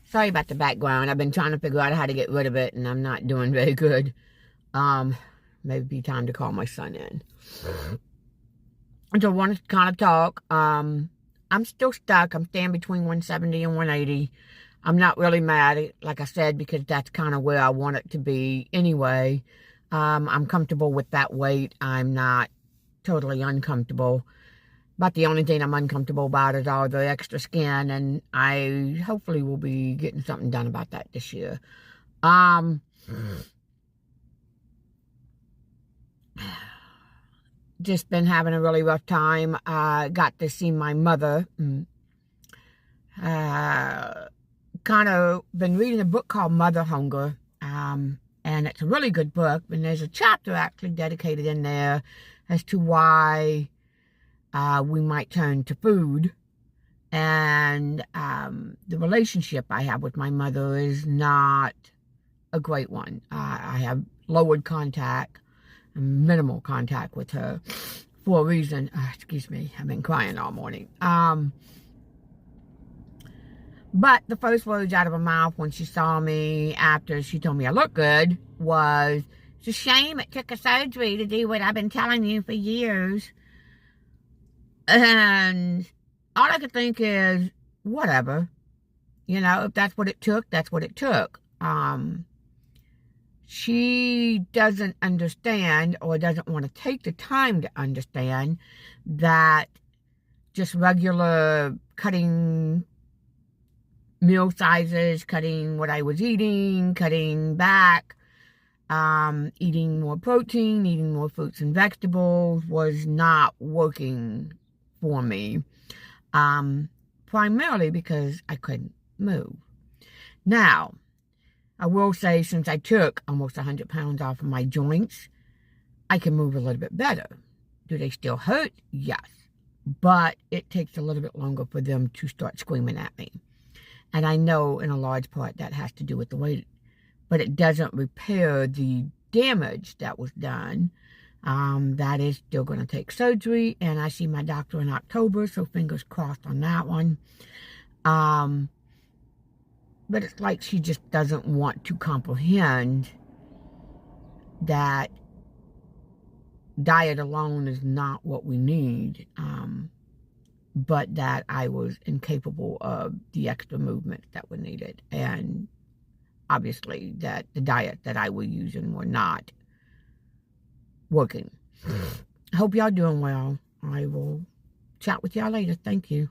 Sorry about the background. I've been trying to figure out how to get rid of it, and I'm not doing very good. Maybe time to call my son in. So I want to kind of talk. I'm still stuck. I'm staying between 170 and 180. I'm not really mad, like I said, because that's kind of where I want it to be anyway. I'm comfortable with that weight. I'm not totally uncomfortable. But the only thing I'm uncomfortable about is all the extra skin, and I hopefully will be getting something done about that this year. Just been having a really rough time. Got to see my mother. Kind of been reading a book called Mother Hunger. And it's a really good book. And there's a chapter actually dedicated in there as to why we might turn to food. And the relationship I have with my mother is not a great one. I have lowered contact, minimal contact with her for a reason. Excuse me, I've been crying all morning. But the first words out of her mouth when she saw me after she told me I looked good was, "It's a shame it took a surgery to do what I've been telling you for years." And all I could think is, whatever. You know, if that's what it took, that's what it took. She doesn't understand, or doesn't want to take the time to understand, that just regular cutting meal sizes, cutting what I was eating, cutting back, eating more protein, eating more fruits and vegetables was not working for me. Primarily because I couldn't move. Now, I will say, since I took almost 100 pounds off of my joints, I can move a little bit better. Do they still hurt? Yes. But it takes a little bit longer for them to start screaming at me. And I know in a large part that has to do with the weight. But it doesn't repair the damage that was done. That is still going to take surgery. And I see my doctor in October, so fingers crossed on that one. But it's like she just doesn't want to comprehend that diet alone is not what we need, but that I was incapable of the extra movements that were needed. And obviously that the diet that I was using were not working. I hope y'all doing well. I will chat with y'all later. Thank you.